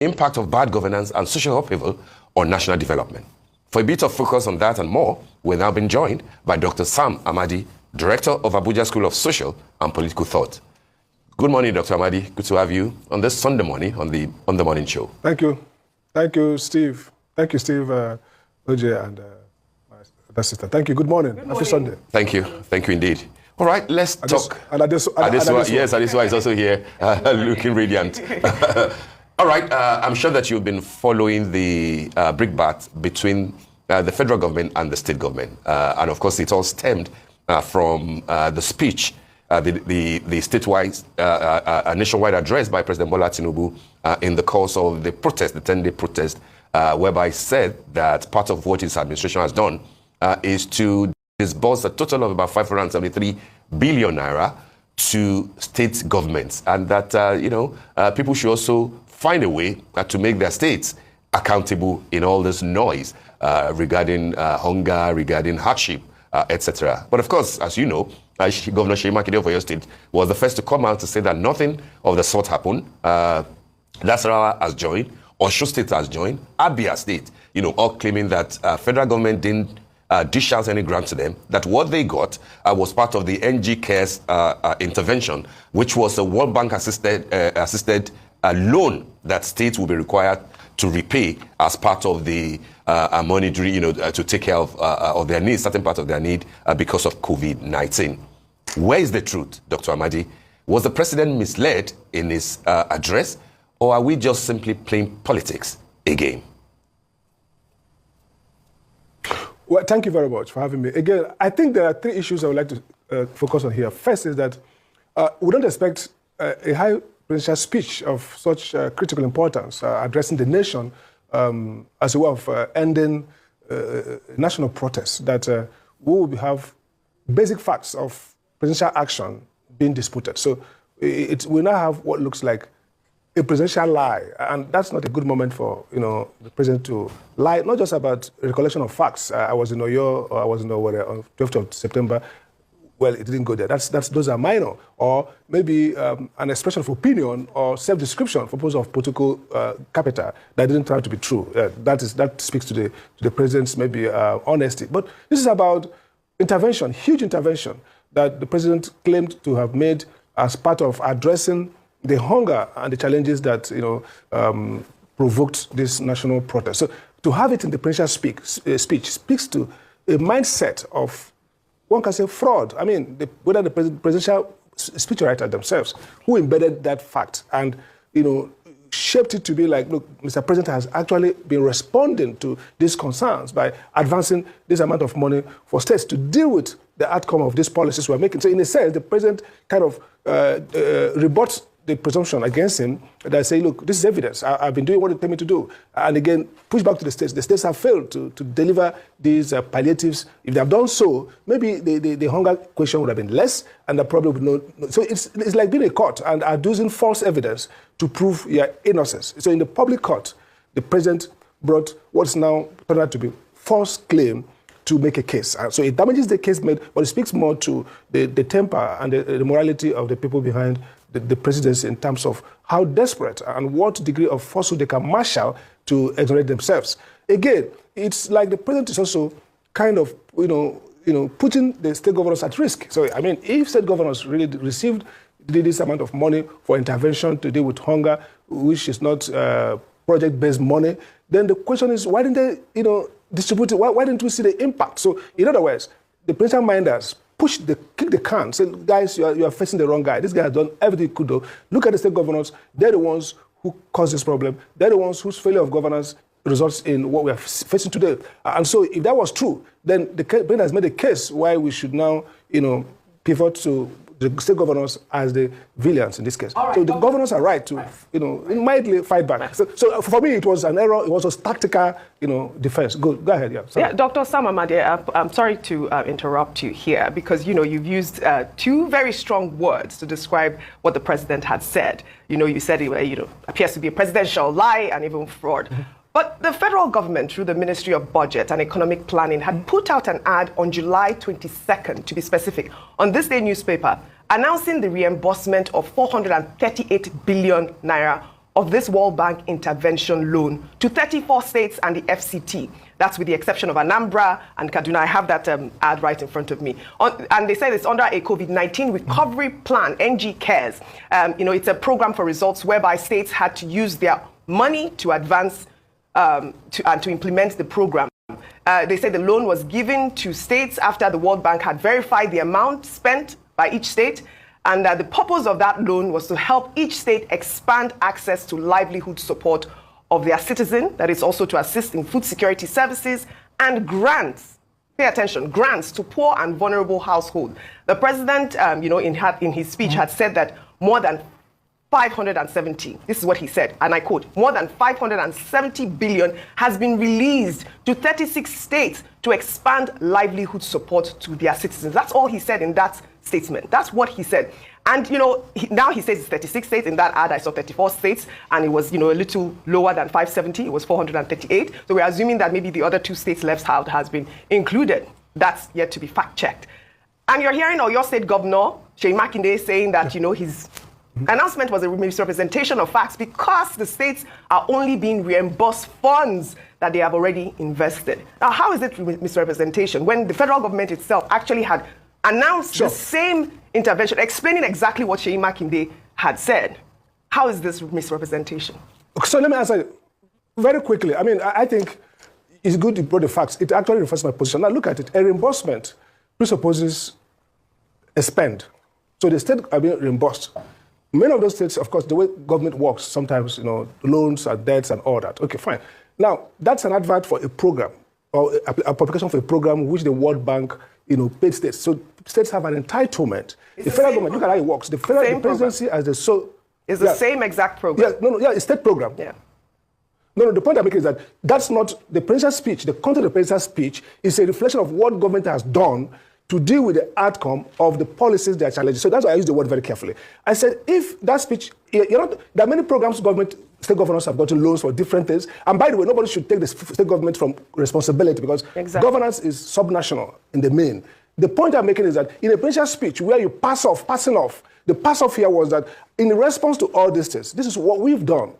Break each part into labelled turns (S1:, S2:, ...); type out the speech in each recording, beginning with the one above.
S1: impact of bad governance and social upheaval on national development. For a bit of focus on that and more, we're now being joined by Dr. Sam Amadi, Director of Abuja School of Social and Political Thought. Good morning, Dr. Amadi. Good to have you on this Sunday morning on the Morning Show.
S2: Thank you. Thank you, Steve. Thank you, Steve, OJ, and my sister. Thank you. Good morning. Happy Sunday.
S1: Thank you. Thank you indeed. All right, let's talk.
S2: Adesua.
S1: Yes, Adesua is also here, looking radiant. All right, I'm sure that you've been following the brickbat between the federal government and the state government. And of course, it all stemmed from the speech, the statewide, nationwide address by President Bola Tinubu in the course of the protest, the 10-day protest, whereby he said that part of what his administration has done is to disburse a total of about 573 billion naira to state governments, and that people should also find a way to make their states accountable in all this noise regarding hunger, regarding hardship, etc. But of course, as you know, Governor Seyi Makinde of Oyo State was the first to come out to say that nothing of the sort happened. Nasarawa has joined, Osun State has joined, Abia State, all claiming that federal government didn't dish out any grant to them, that what they got was part of the NG Cares intervention, which was a World Bank assisted loan that states will be required to repay as part of the monetary, to take care of their needs, certain part of their need because of COVID-19. Where is the truth, Dr. Amadi? Was the president misled in his address, or are we just simply playing politics again?
S2: Well, thank you very much for having me. Again, I think there are three issues I would like to focus on here. First is that we don't expect a high presidential speech of such critical importance, addressing the nation as a way of ending national protests, that we will have basic facts of presidential action being disputed. So we now have what looks like a presidential lie, and that's not a good moment for the president to lie, not just about recollection of facts. I was in Oyo, or I was in Owerri on 12th of September. Well, it didn't go there. Those are minor, or maybe an expression of opinion or self-description for purpose of political capital that didn't turn out to be true. That speaks to the president's maybe honesty. But this is about intervention, huge intervention that the president claimed to have made as part of addressing the hunger and the challenges that provoked this national protest. So to have it in the presidential speech speaks to a mindset of, one can say, fraud. I mean, whether the presidential speechwriter themselves, who embedded that fact and shaped it to be like, look, Mr. President has actually been responding to these concerns by advancing this amount of money for states to deal with the outcome of these policies we're making. So in a sense, the president kind of rebuts the presumption against him that say, look, this is evidence. I've been doing what you tell me to do. And again, push back to the states. The states have failed to deliver these palliatives. If they have done so, maybe the hunger question would have been less, and the problem would not. So it's like being a court and adducing false evidence to prove your innocence. So in the public court, the president brought what's now turned out to be false claim to make a case. So it damages the case made, but it speaks more to the temper and the morality of the people behind the presidency in terms of how desperate and what degree of falsehood they can marshal to exonerate themselves. Again, it's like the president is also kind of, putting the state governors at risk. So, I mean, if state governors really received this amount of money for intervention to deal with hunger, which is not project-based money, then the question is, why didn't they, distribute it? Why didn't we see the impact? So, in other words, the presidential minders kick the can, say, guys, you are facing the wrong guy. This guy has done everything he could do. Look at the state governors. They're the ones who caused this problem. They're the ones whose failure of governance results in what we are facing today. And so if that was true, then the president has made a case why we should now, pivot to the state governors as the villains in this case. Right. So the governors are right to, mildly fight back. So for me, it was an error. It was a tactical, defense. Go ahead. Yeah. Sorry.
S3: Yeah, Dr. Sam Amadi, I'm sorry to interrupt you here because, you've used two very strong words to describe what the president had said. You said it, appears to be a presidential lie and even fraud. Mm-hmm. But the federal government, through the Ministry of Budget and Economic Planning, had put out an ad on July 22nd, to be specific, on This Day newspaper, announcing the reimbursement of 438 billion naira of this World Bank intervention loan to 34 states and the FCT. That's with the exception of Anambra and Kaduna. I have that ad right in front of me. And they say it's under a COVID-19 recovery plan, NG Cares. It's a program for results whereby states had to use their money to advance and to implement the program. They say the loan was given to states after the World Bank had verified the amount spent by each state, and the purpose of that loan was to help each state expand access to livelihood support of their citizen, that is also to assist in food security services, and grants, pay attention, grants to poor and vulnerable households. The president, in his speech had said that more than 570, this is what he said, and I quote, more than 570 billion has been released to 36 states to expand livelihood support to their citizens. That's all he said in that statement. That's what he said. And, now he says it's 36 states. In that ad, I saw 34 states, and it was, a little lower than 570. It was 438. So we're assuming that maybe the other 2 states left out has been included. That's yet to be fact-checked. And you're hearing your state governor, Seyi Makinde, saying that, his announcement was a misrepresentation of facts because the states are only being reimbursed funds that they have already invested. Now, how is it misrepresentation when the federal government itself actually had announced the same intervention, explaining exactly what Seyi Makinde had said? How is this misrepresentation?
S2: So let me answer very quickly. I think it's good to bring the facts. It actually refers to my position. Now, look at it. A reimbursement presupposes a spend. So the state are being reimbursed. Many of those states, of course, the way government works, sometimes, loans and debts and all that. Okay, fine. Now, that's an advert for a program or a publication for a program which the World Bank, paid states. So states have an entitlement. The federal government, look at how it works. The presidency as the
S3: It's the same exact program.
S2: It's a state program.
S3: Yeah.
S2: No, the point I'm making is that that's not the president's speech. The content of the president's speech is a reflection of what government has done to deal with the outcome of the policies they are challenging. So that's why I use the word very carefully. I said, if that speech, there are many programs state governors have gotten loans for different things. And by the way, nobody should take the state government from responsibility because governance is subnational in the main. The point I'm making is that in a presidential speech where you passing off, the pass off here was that in response to all these things, this is what we've done.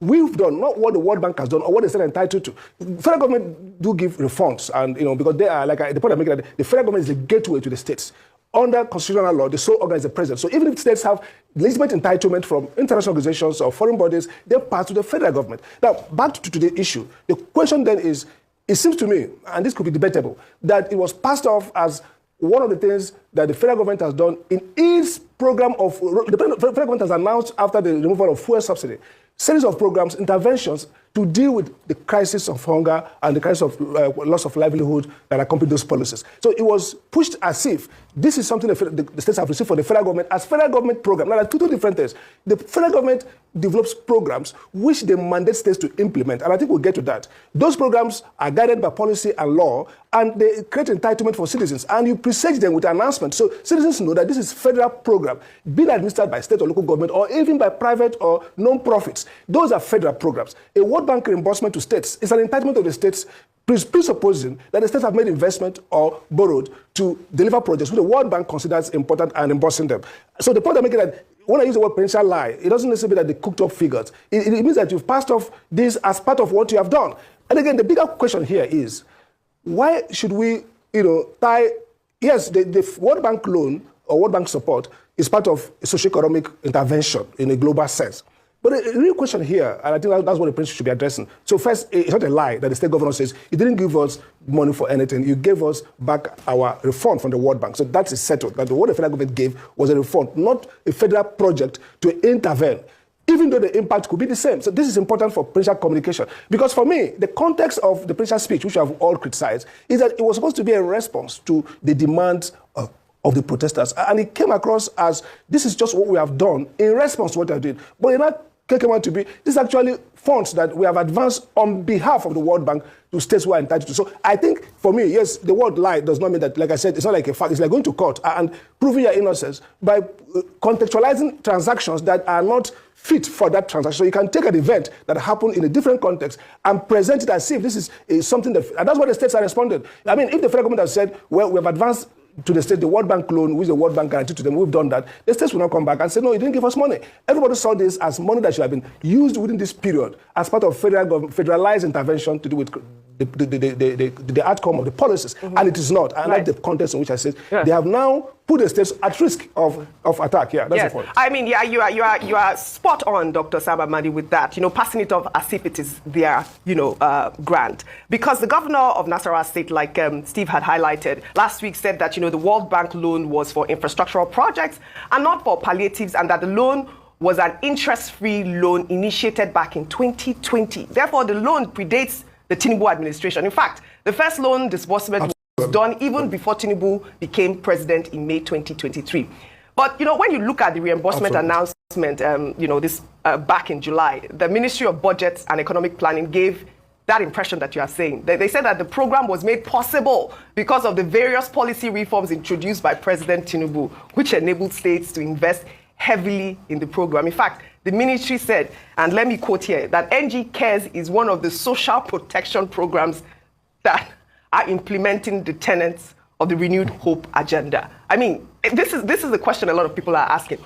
S2: We've done, not what the World Bank has done or what they said entitled to. The federal government do give refunds, and because they are, the point I'm making, that the federal government is the gateway to the states. Under constitutional law, the sole organ is the president. So even if states have legitimate entitlement from international organizations or foreign bodies, they pass to the federal government. Now, back to the issue. The question then is, it seems to me, and this could be debatable, that it was passed off as one of the things that the federal government has done in its program of, the federal government has announced after the removal of fuel subsidy, series of programs, interventions to deal with the crisis of hunger and the crisis of loss of livelihood that accompany those policies. So it was pushed as if this is something the states have received for the federal government as federal government program. Now, there are two different things. The federal government develops programs which they mandate states to implement, and I think we'll get to that. Those programs are guided by policy and law, and they create entitlement for citizens, and you presage them with an announcement. So citizens know that this is federal program, being administered by state or local government, or even by private or non-profits. Those are federal programs. A World Bank reimbursement to states is an entitlement of the states, presupposing that the states have made investment or borrowed to deliver projects which the World Bank considers important and embossing them. So the point I'm making is that when I use the word potential lie, it doesn't necessarily mean that they cooked up figures. It means that you've passed off this as part of what you have done. And again, the bigger question here is, why should we, tie, yes, the World Bank loan or World Bank support is part of a socio-economic intervention in a global sense. But the real question here, and I think that's what the president should be addressing. So first, it's not a lie that the state governor says, you didn't give us money for anything, you gave us back our refund from the World Bank. So that is settled, that what the federal government gave was a refund, not a federal project to intervene, even though the impact could be the same. So this is important for presidential communication. Because for me, the context of the presidential speech, which I've all criticized, is that it was supposed to be a response to the demands of the protesters. And it came across as, this is just what we have done in response to what I did. But in that came out to be, this is actually funds that we have advanced on behalf of the World Bank to states who are entitled to. So I think, for me, yes, the word lie does not mean that, like I said, it's not like a fact. It's like going to court and proving your innocence by contextualizing transactions that are not fit for that transaction. So you can take an event that happened in a different context and present it as if this is something that, and that's what the states are responding. I mean, if the federal government has said, well, we have advanced to the state the World Bank loan, which the World Bank guaranteed to them. We've done that. The states will not come back and say, no, you didn't give us money. Everybody saw this as money that should have been used within this period as part of federalized intervention to do with the outcome of the policies, and it is not. And that's the context in which I said they have now put the states at risk of attack. Yeah, that's the point.
S3: I mean, yeah, you are spot on, Dr. Sam Amadi, with that. Passing it off as if it is their, grant, because the governor of Nasarawa State, like Steve had highlighted last week, said that the World Bank loan was for infrastructural projects and not for palliatives, and that the loan was an interest-free loan initiated back in 2020. Therefore, the loan predates the Tinubu administration. In fact, the first loan disbursement was done even before Tinubu became president in May 2023. But, when you look at the reimbursement announcement, this back in July, the Ministry of Budget and Economic Planning gave that impression that you are saying. They said that the program was made possible because of the various policy reforms introduced by President Tinubu, which enabled states to invest heavily in the program. In fact, the ministry said, and let me quote here, that NG Cares is one of the social protection programs that are implementing the tenets of the Renewed Hope agenda. I mean, this is the question a lot of people are asking.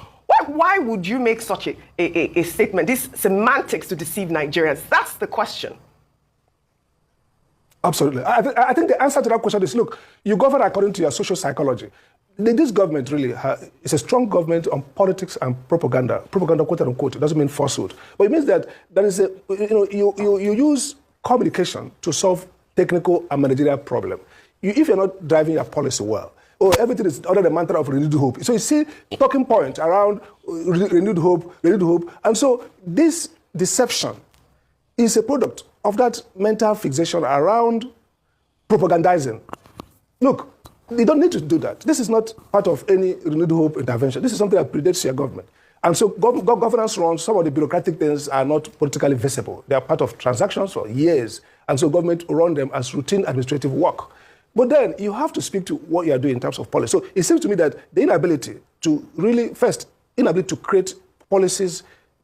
S3: Why would you make such a statement, this semantics to deceive Nigerians? That's the question.
S2: Absolutely. I think the answer to that question is, look, you govern according to your social psychology. This government really is a strong government on politics and propaganda. Propaganda, quote unquote, it doesn't mean falsehood. But it means that there is you use communication to solve technical and managerial problem. If you're not driving your policy well, or everything is under the mantra of renewed hope. So you see talking point around renewed hope. And so this deception is a product of that mental fixation around propagandizing. Look, they don't need to do that. This is not part of any renewed hope intervention. This is something that predates your government. And so governance runs, some of the bureaucratic things are not politically visible. They are part of transactions for years. And so government run them as routine administrative work. But then you have to speak to what you are doing in terms of policy. So it seems to me that the inability to really, first, inability to create policies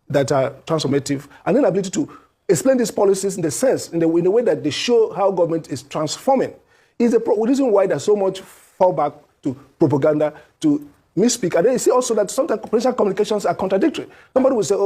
S2: that are transformative, and inability to explain these policies in the way that they show how government is transforming is the reason why there's so much fallback to propaganda, to misspeak. And then you see also that sometimes presidential communications are contradictory. Somebody will say,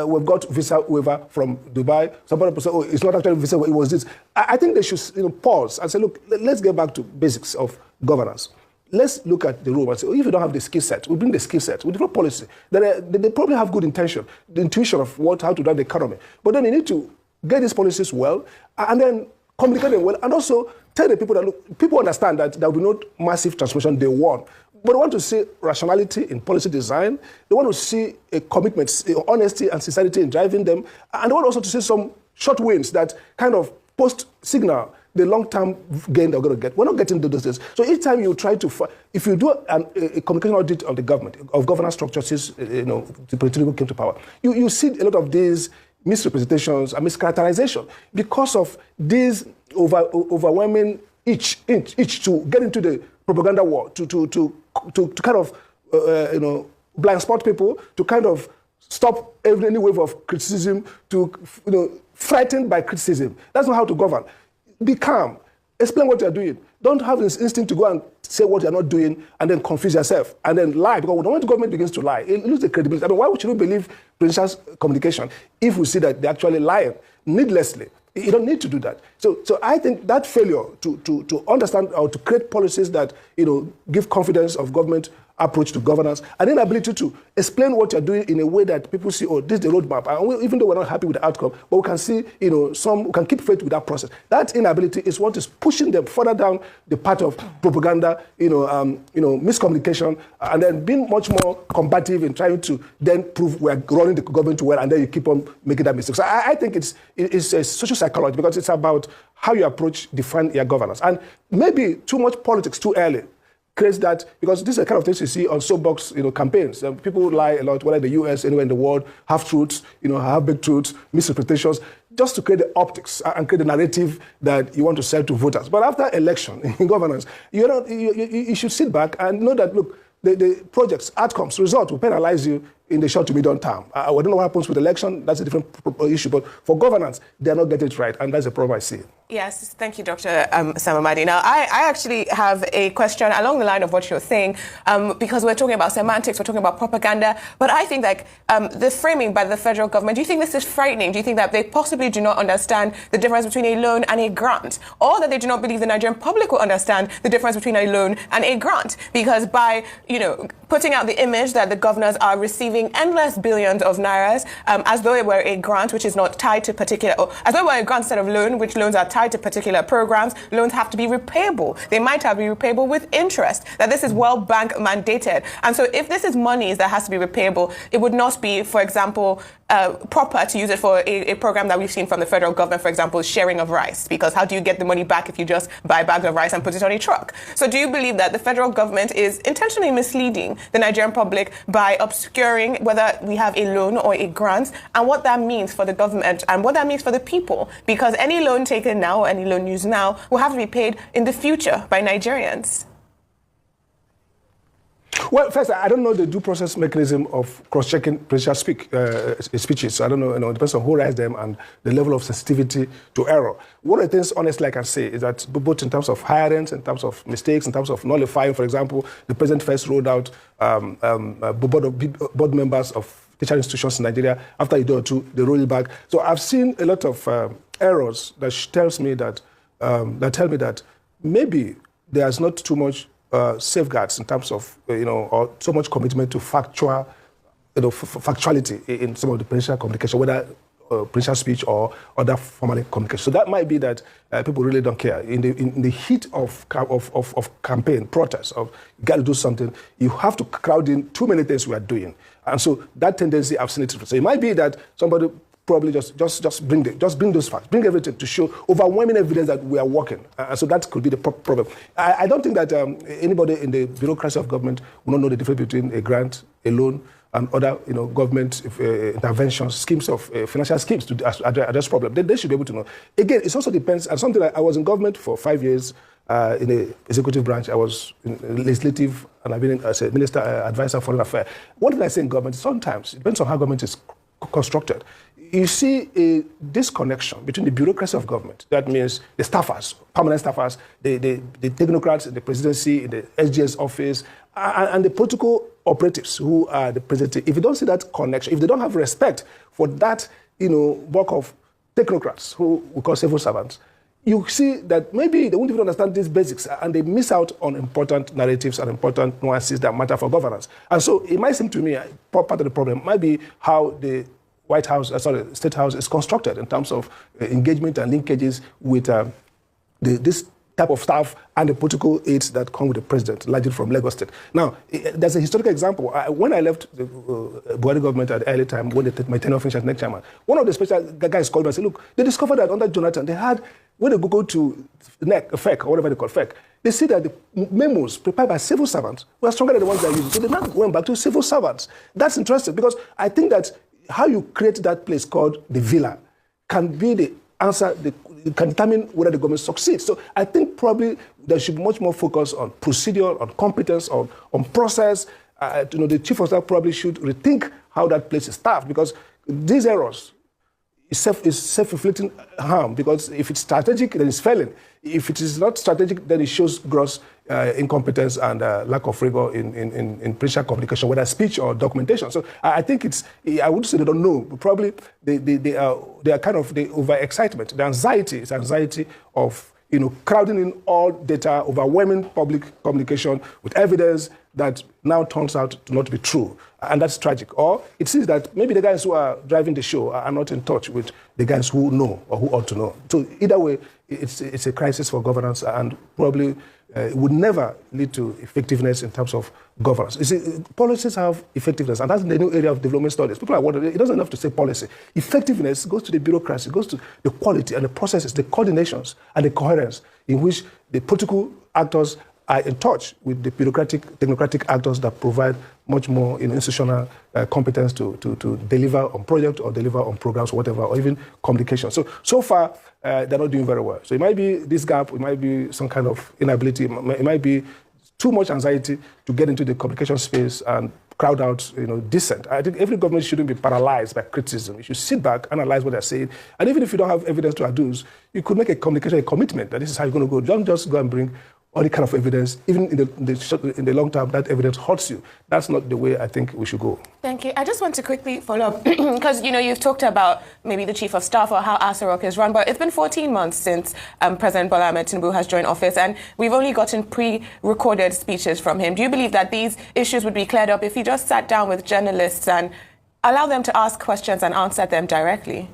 S2: we've got visa waiver from Dubai. Somebody will say, it's not actually visa, it was this. I think they should pause and say, look, let's get back to basics of governance. Let's look at the rule and say, if you don't have the skill set, we bring the skill set, we develop policy. They probably have good intention, the intuition of how to drive the economy. But then you need to get these policies well, and then communicate them well, and also tell the people that, look, people understand that there will be no massive transformation day one. But they want to see rationality in policy design. They want to see a commitment, honesty and sincerity in driving them. And they want also to see some short wins that kind of post-signal the long-term gain they're going to get. We're not getting those things. So each time you try to, if you do a communication audit of the government, of governance structures since the Tinubu came to power, you see a lot of these misrepresentations and mischaracterization because of these overwhelming itch to get into the propaganda war, to kind of blind spot people, to kind of stop any wave of criticism, to frightened by criticism. That's not how to govern. Be calm. Explain what you're doing. Don't have this instinct to go and say what you're not doing and then confuse yourself and then lie. Because when the government begins to lie, it loses the credibility. I mean, why would you believe presidential communication if we see that they're actually lying needlessly? You don't need to do that. So I think that failure to understand or to create policies that give confidence of government approach to governance, and then ability to explain what you're doing in a way that people see, this is the roadmap. And even though we're not happy with the outcome, but we can see, we can keep faith with that process. That inability is what is pushing them further down the path of propaganda, miscommunication, and then being much more combative in trying to then prove we're running the government well, and then you keep on making that mistake. So I think it's a social psychology, because it's about how you define your governance. And maybe too much politics too early creates that, because this is the kind of things you see on soapbox, campaigns. People lie a lot, whether in the US, anywhere in the world, half-truths, half-baked truths, misinterpretations, just to create the optics and create the narrative that you want to sell to voters. But after election, in governance, you should sit back and know that, look, the projects, outcomes, results will penalize you in the short to medium term. I don't know what happens with election. That's a different issue. But for governance, they are not getting it right. And that's the problem I see.
S4: Yes, thank you, Dr. Sam Amadi. Now, I actually have a question along the line of what you're saying, because we're talking about semantics, we're talking about propaganda, but I think like the framing by the federal government, do you think this is frightening? Do you think that they possibly do not understand the difference between a loan and a grant, or that they do not believe the Nigerian public will understand the difference between a loan and a grant? Because by, putting out the image that the governors are receiving endless billions of nairas as though it were a grant, which is not tied to particular, or as though it were a grant instead of loan, which loans are tied to particular programs, loans have to be repayable. They might have to be repayable with interest, that this is World Bank mandated. And so if this is monies that has to be repayable, it would not be, for example, proper to use it for a program that we've seen from the federal government, for example, sharing of rice, because how do you get the money back if you just buy bags of rice and put it on a truck? So do you believe that the federal government is intentionally misleading the Nigerian public by obscuring whether we have a loan or a grant and what that means for the government and what that means for the people? Because any loan taken now or any loan used now will have to be paid in the future by Nigerians.
S2: Well, first, I don't know the due process mechanism of cross-checking presidential speeches. So I don't know, it depends on who writes them and the level of sensitivity to error. One of the things, honestly, I can say is that both in terms of hirings, in terms of mistakes, in terms of nullifying, for example, the president first rolled out board members of teacher institutions in Nigeria. After a day or two, they roll it back. So I've seen a lot of errors that tells me that tell me that maybe there's not too much safeguards in terms of, or so much commitment to factuality in some of the presidential communication, whether presidential speech or other formal communication. So that might be that people really don't care. In the heat of campaign, protest, of you got to do something, you have to crowd in too many things we are doing. And so that tendency, I've seen it. So it might be that somebody probably just bring those facts, bring everything to show overwhelming evidence that we are working. So that could be the problem. I don't think that anybody in the bureaucracy of government will not know the difference between a grant, a loan, and other government interventions, schemes of financial schemes to address problems. They should be able to know. Again, it also depends. And something like I was in government for 5 years in the executive branch. I was in legislative, and I've been as a minister advisor for foreign affairs. One thing I say in government, sometimes it depends on how government is constructed. You see a disconnection between the bureaucracy of government. That means the staffers, permanent staffers, the technocrats in the presidency, in the SGS office, and the political operatives who are the president. If you don't see that connection, if they don't have respect for that, work of technocrats who we call civil servants, you see that maybe they won't even understand these basics and they miss out on important narratives and important nuances that matter for governance. And so it might seem to me part of the problem might be how the State House is constructed in terms of engagement and linkages with this type of staff and the political aides that come with the president, largely from Lagos State. Now, there's a historical example. When I left the Buhari government at the early time, when my tenure finished as next chairman, one of the special guys called me and said, look, they discovered that under Jonathan, they had, when they go to FEC, or whatever they call FEC, they see that the memos prepared by civil servants were stronger than the ones they used. So they now went back to civil servants. That's interesting because I think that how you create that place called the villa can be the answer, can determine whether the government succeeds. So I think probably there should be much more focus on procedure, on competence, on process. The chief of staff probably should rethink how that place is staffed because these errors is self-inflicting harm because if it's strategic, then it's failing. If it is not strategic, then it shows gross incompetence and lack of rigor in presidential communication, whether speech or documentation. So I think I would say they don't know. But probably they are kind of the overexcitement. The anxiety is anxiety of crowding in all data, overwhelming public communication with evidence that now turns out to not be true. And that's tragic. Or it seems that maybe the guys who are driving the show are not in touch with the guys who know or who ought to know. So either way, it's a crisis for governance and probably it would never lead to effectiveness in terms of governance. You see, policies have effectiveness, and that's the new area of development studies. People are wondering, it doesn't enough to say policy. Effectiveness goes to the bureaucracy, goes to the quality and the processes, the coordinations and the coherence in which the political actors are in touch with the bureaucratic, technocratic actors that provide much more institutional competence to deliver on projects or deliver on programs or whatever, or even communication. So far, they're not doing very well. So it might be this gap, it might be some kind of inability, it might be too much anxiety to get into the communication space and crowd out, dissent. I think every government shouldn't be paralyzed by criticism. You should sit back, analyze what they're saying, and even if you don't have evidence to adduce, you could make a communication, a commitment that this is how you're going to go. Don't just go and bring all the kind of evidence. Even in the long term, that evidence hurts you. That's not the way I think we should go.
S4: Thank you. I just want to quickly follow up because you've talked about maybe the chief of staff or how Asarok is run, but it's been 14 months since President Bola Ahmed Tinubu has joined office, and we've only gotten pre-recorded speeches from him. Do you believe that these issues would be cleared up if he just sat down with journalists and allowed them to ask questions and answer them directly?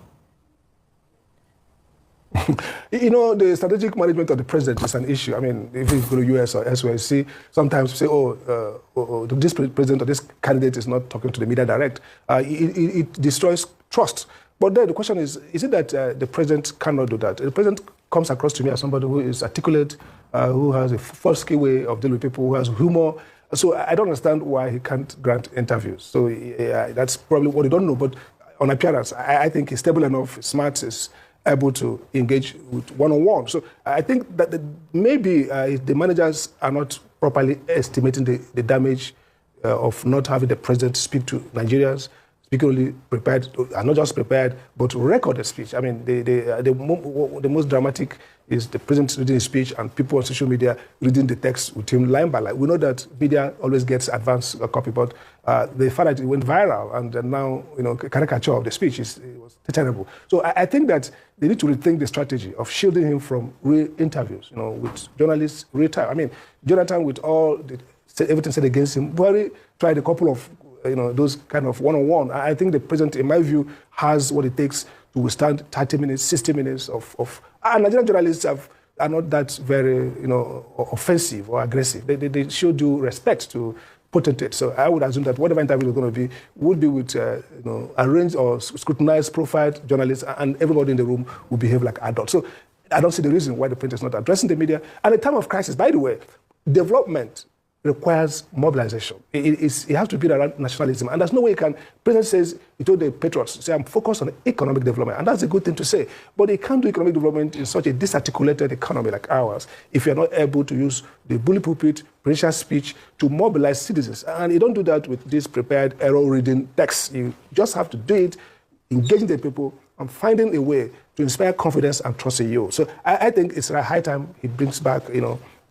S2: The strategic management of the president is an issue. I mean, if you go to US or elsewhere, you see sometimes say, this president or this candidate is not talking to the media direct. It destroys trust. But then the question is it that the president cannot do that? The president comes across to me as somebody who is articulate, who has a full-scale way of dealing with people, who has humor. So I don't understand why he can't grant interviews. So that's probably what you don't know. But on appearance, I think he's stable enough, smart, is able to engage with one-on-one. So I think that maybe the managers are not properly estimating the damage of not having the president speak to Nigerians, speaking only prepared, and not just prepared, but record the speech. I mean, the most dramatic is the president reading his speech and people on social media reading the text with him line by line. We know that media always gets advance copy, but the fact that it went viral and now, caricature of the speech was terrible. So I think that they need to rethink the strategy of shielding him from real interviews, with journalists real time. I mean, Jonathan, with everything said against him, Buhari tried a couple of, those kind of one-on-one. I think the president, in my view, has what it takes to withstand 30 minutes, 60 minutes of and Nigerian journalists are not that very, offensive or aggressive. They show due respect to potentates. So I would assume that whatever interview is going to be would be with, arranged or scrutinized, profiled journalists, and everybody in the room will behave like adults. So I don't see the reason why the president is not addressing the media. And in time of crisis, by the way, development requires mobilization. It has to be around nationalism. And there's no way you can, president says, he told the patriots, say, I'm focused on economic development. And that's a good thing to say. But they can't do economic development in such a disarticulated economy like ours if you're not able to use the bully pulpit, presidential speech to mobilize citizens. And you don't do that with this prepared error-reading text. You just have to do it, engaging the people, and finding a way to inspire confidence and trust in you. So I think it's a high time he brings back,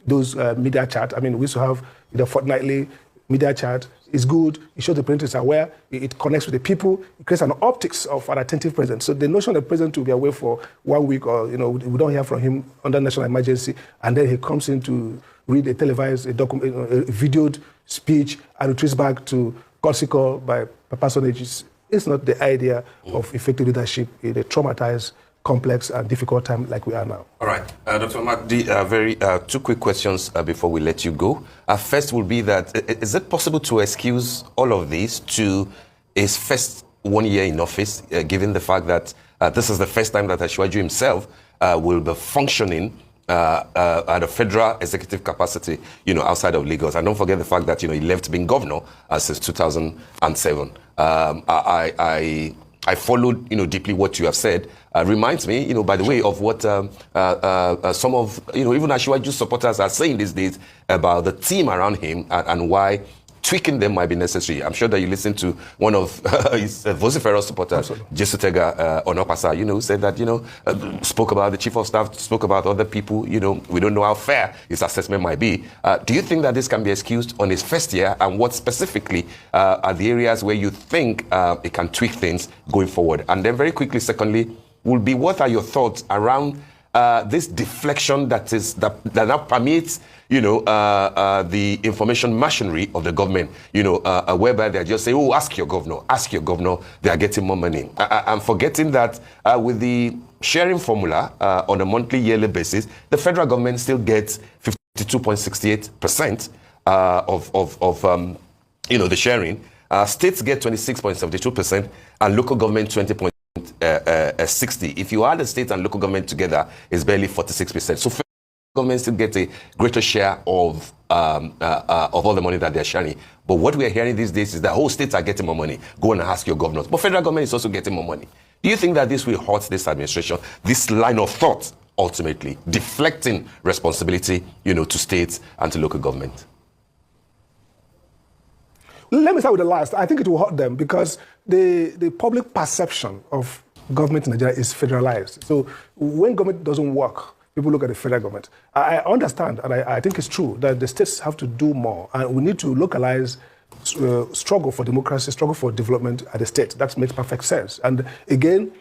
S2: those media chat. I mean, we used to have fortnightly media chat. It's good. It shows the president is aware. It connects with the people. It creates an optics of an attentive president. So the notion that the president will be away for 1 week or, we don't hear from him under national emergency, and then he comes in to read a televised, a videoed speech and retreats back to courtesy call by personages. It's not the idea of effective leadership in a traumatized, complex and difficult time like we are now.
S1: All right. Dr. Amadi, two quick questions before we let you go. First will be that, is it possible to excuse all of this to his first 1 year in office, given the fact that this is the first time that Asiwaju himself will be functioning at a federal executive capacity, outside of Lagos? And don't forget the fact that, he left being governor since 2007. I followed, deeply what you have said. Reminds me, by the way, of what some of, even Asiwaju supporters are saying these days about the team around him and why tweaking them might be necessary. I'm sure that you listened to one of his vociferous supporters, Jesutega Onopasa, who said that, spoke about the chief of staff, spoke about other people, we don't know how fair his assessment might be. Do you think that this can be excused on his first year? And what specifically are the areas where you think it can tweak things going forward? And then very quickly, secondly, what are your thoughts around this deflection that now permeates, the information machinery of the government, whereby they just say, ask your governor, they are getting more money. I'm forgetting that with the sharing formula on a monthly, yearly basis, the federal government still gets 52.68% of the sharing. States get 26.72% and local government 20.60%. If you add the state and local government together, it's barely 46%. So federal government still get a greater share of all the money that they're sharing. But what we are hearing these days is that whole states are getting more money. Go and ask your governors. But federal government is also getting more money. Do you think that this will hurt this administration, this line of thought, ultimately, deflecting responsibility, to states and to local government?
S2: Let me start with the last. I think it will hurt them because the public perception of government in Nigeria is federalized. So when government doesn't work, people look at the federal government. I understand, and I think it's true, that the states have to do more, and we need to localize struggle for democracy, struggle for development at the state. That makes perfect sense. And again,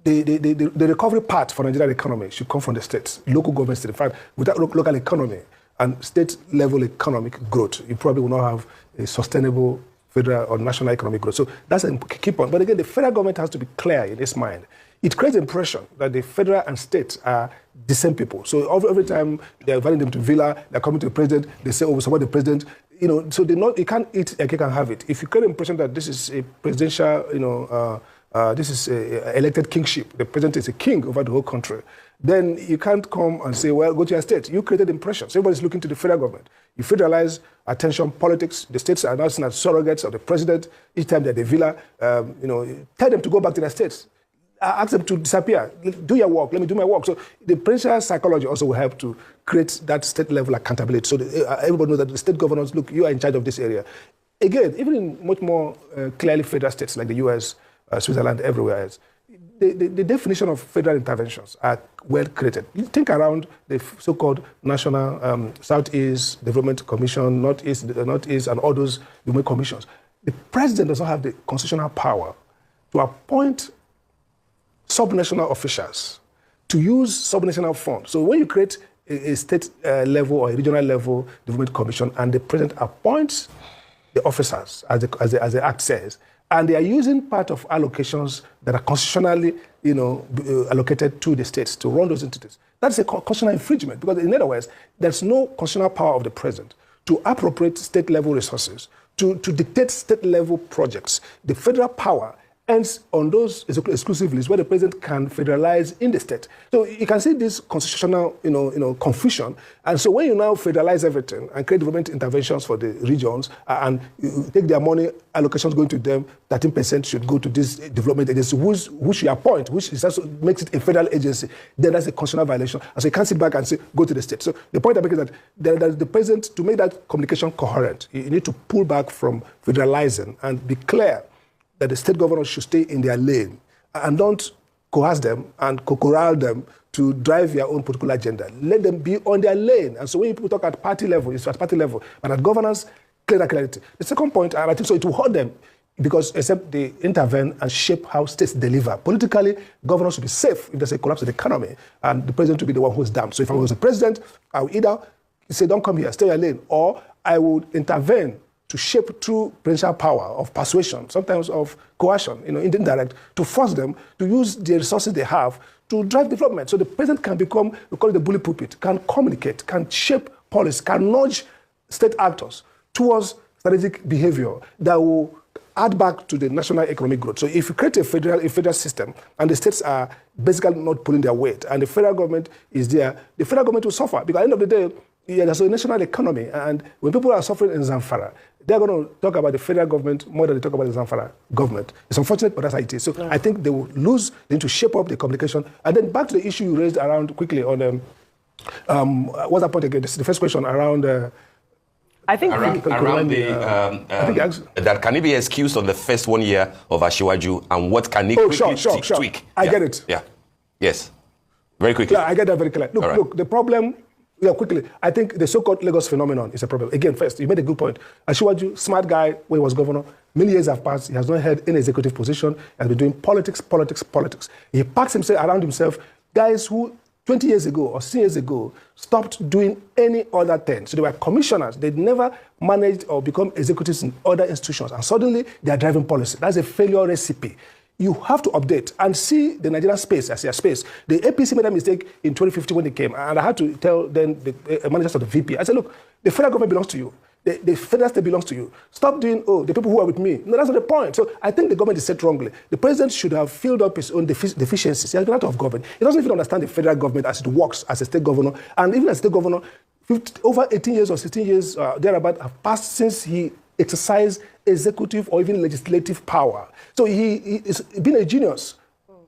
S2: the recovery part for Nigerian economy should come from the states, local governments. In fact, without local economy and state-level economic growth, you probably will not have a sustainable federal or national economic growth. So that's a key point. But again, the federal government has to be clear in its mind. It creates the impression that the federal and state are the same people. So every time they're inviting them to Villa, they're coming to the president, they say, oh, we support the president. So you can't eat a cake and have it. If you create the impression that this is a presidential, this is a elected kingship, the president is a king over the whole country, then you can't come and say, well, go to your state. You created impressions. Everybody's looking to the federal government. You federalize attention politics. The states are now seen as surrogates of the president. Each time they're at the Villa, tell them to go back to their states. Ask them to disappear. Do your work. Let me do my work. So the presidential psychology also will help to create that state-level accountability. So everybody knows that the state governors, look, you are in charge of this area. Again, even in much more clearly federal states like the US, Switzerland, everywhere else, the definition of federal interventions are well created. You think around the so-called National Southeast Development Commission, Northeast, and all those development commissions. The president does not have the constitutional power to appoint subnational officials to use subnational funds. So when you create a state level or a regional level development commission and the president appoints the officers, as the act says, and they are using part of allocations that are constitutionally allocated to the states to run those entities, that's a constitutional infringement, because in other words, there's no constitutional power of the president to appropriate state level resources, to dictate state level projects. The federal power ends on those exclusive lists where the president can federalize in the state. So you can see this constitutional, confusion. And so when you now federalize everything and create development interventions for the regions and you take their money, allocations going to them, 13% should go to this development agency, which you appoint, which is also makes it a federal agency, then that's a constitutional violation. And so you can't sit back and say, go to the state. So the point I make is that the president, to make that communication coherent, you need to pull back from federalizing and be clear that the state governors should stay in their lane and don't coerce them and corral them to drive their own political agenda. Let them be on their lane. And so when people talk at party level, it's at party level, but at governance, clear clarity. The second point, and I think so, it will hurt them because except they intervene and shape how states deliver. Politically, governors should be safe if there's a collapse of the economy, and the president will be the one who's damned. So if I was the president, I would either say, don't come here, stay in your lane, or I would intervene to shape through presidential power of persuasion, sometimes of coercion, indirect, to force them to use the resources they have to drive development. So the president can become, we call it the bully pulpit, can communicate, can shape policy, can nudge state actors towards strategic behavior that will add back to the national economic growth. So if you create a federal system and the states are basically not pulling their weight and the federal government is there, the federal government will suffer because at the end of the day, there's a national economy, and when people are suffering in Zamfara, they're going to talk about the federal government more than they talk about the Zamfara government. It's unfortunate, but that's how it is. So I think they will lose, they need to shape up the communication. And then back to the issue you raised around quickly on, what's that point again? This is the first question around...
S3: I think
S1: that can he be excused on the first 1 year of Ashiwaju, and what can he tweak?
S2: I get it.
S1: Yeah. Yes. Very quickly.
S2: Yeah, I get that very clearly. Look, the problem... Yeah, quickly. I think the so-called Lagos phenomenon is a problem. Again, first, you made a good point. Ashiwaju, smart guy, when he was governor, many years have passed. He has not held any executive position. He has been doing politics. He packs himself around himself, guys who 20 years ago or 6 years ago stopped doing any other thing. So they were commissioners. They never managed or become executives in other institutions. And suddenly, they are driving policy. That's a failure recipe. You have to update and see the Nigerian space as your space. The APC made a mistake in 2015 when they came, and I had to tell then the managers of the VP, I said, look, the federal government belongs to you. The federal state belongs to you. Stop doing, the people who are with me. No, that's not the point. So I think the government is set wrongly. The president should have filled up his own deficiencies. He has been out of government. He doesn't even understand the federal government as it works as a state governor. And even as a state governor, over 18 years or 16 years thereabout have passed since he exercise executive or even legislative power. So he is being a genius.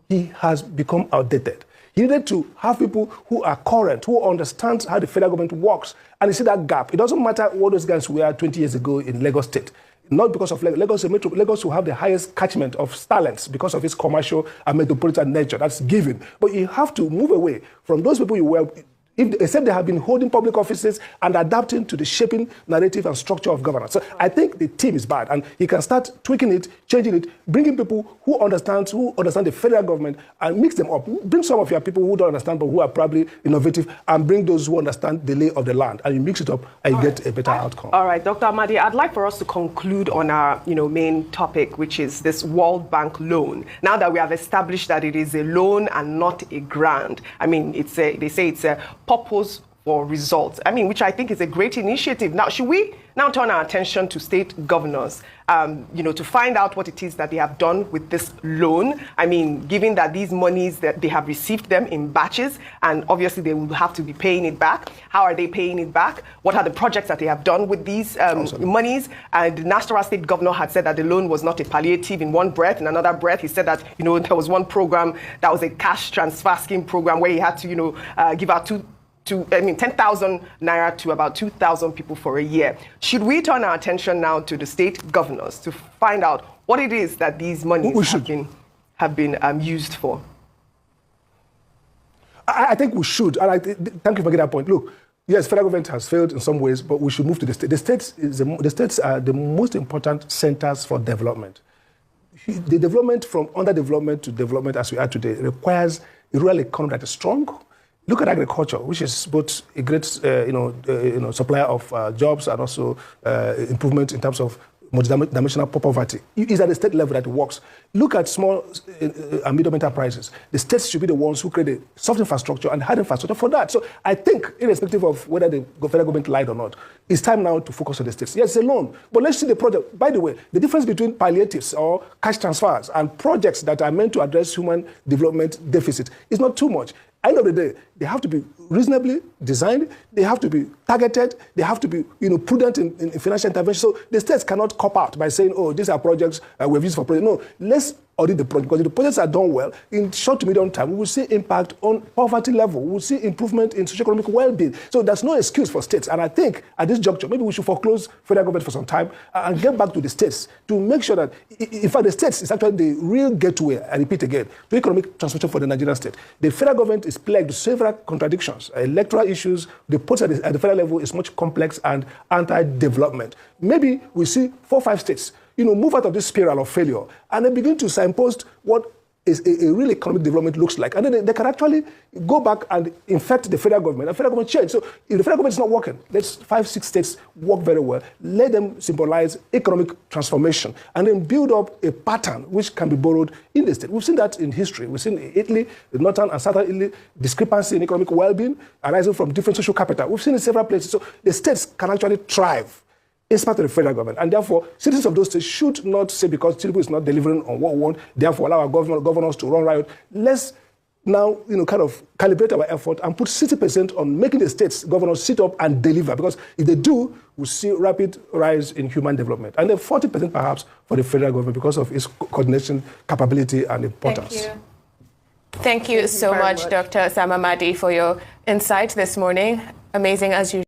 S2: He has become outdated. He needed to have people who are current, who understand how the federal government works. And you see that gap. It doesn't matter what those guys were 20 years ago in Lagos State. Not because of Lagos. Lagos will have the highest catchment of talents because of its commercial and metropolitan nature. That's given. But you have to move away from those people you were, except they have been holding public offices and adapting to the shaping narrative and structure of governance. So I think the team is bad, and he can start tweaking it, changing it, bringing people who understand the federal government and mix them up. Bring some of your people who don't understand but who are probably innovative, and bring those who understand the lay of the land, and you mix it up and you get a better outcome.
S3: All right, Dr. Amadi, I'd like for us to conclude on our main topic, which is this World Bank loan. Now that we have established that it is a loan and not a grant, I mean, they say it's a purpose for results. I mean, which I think is a great initiative. Now, should we now turn our attention to state governors, to find out what it is that they have done with this loan? I mean, given that these monies, that they have received them in batches, and obviously they will have to be paying it back. How are they paying it back? What are the projects that they have done with these monies? And the National State Governor had said that the loan was not a palliative in one breath. In another breath, he said that, there was one program that was a cash transfer scheme program where he had to, give out 10,000 naira to about 2,000 people for a year. Should we turn our attention now to the state governors to find out what it is that these monies have been used for?
S2: I think we should, and thank you for getting that point. Look, yes, federal government has failed in some ways, but we should move to the state. The states are the most important centers for development. The development from underdevelopment to development as we are today requires a rural economy that is strong. Look at agriculture, which is both a great, supplier of jobs and also improvement in terms of multidimensional poverty. It's at the state level that it works. Look at small and medium enterprises. The states should be the ones who create the soft infrastructure and hard infrastructure for that. So I think, irrespective of whether the federal government lied or not, it's time now to focus on the states. Yes, it's a loan, but let's see the project. By the way, the difference between palliatives or cash transfers and projects that are meant to address human development deficit is not too much. End of the day, they have to be reasonably designed, they have to be targeted, they have to be prudent in financial intervention. So the states cannot cop out by saying, oh, these are projects we've used for projects. No, let's audit the project, because if the projects are done well, in short to medium time, we will see impact on poverty level, we will see improvement in socioeconomic well-being. So there's no excuse for states. And I think at this juncture, maybe we should foreclose federal government for some time and get back to the states to make sure that, in fact, the states is actually the real gateway, I repeat again, to economic transformation for the Nigerian state. The federal government is plagued with several contradictions, electoral issues. The process at the federal level is much complex and anti-development. Maybe we see 4 or 5 states move out of this spiral of failure and then begin to signpost what is a real economic development looks like. And then they can actually go back and infect the federal government. And federal government change. So if the federal government is not working, let 5, 6 states work very well. Let them symbolize economic transformation and then build up a pattern which can be borrowed in the state. We've seen that in history. We've seen in Italy, the northern and southern Italy, discrepancy in economic well-being arising from different social capital. We've seen in several places. So the states can actually thrive in spite of the federal government. And therefore, citizens of those states should not say because Tinubu is not delivering on what we want, therefore allow our governors to run riot. Let's now, kind of calibrate our effort and put 60% on making the states governors sit up and deliver. Because if they do, we'll see rapid rise in human development. And then 40% perhaps for the federal government because of its coordination, capability, and importance.
S4: Thank you so much, Dr. Sam Amadi, for your insight this morning. Amazing as usual.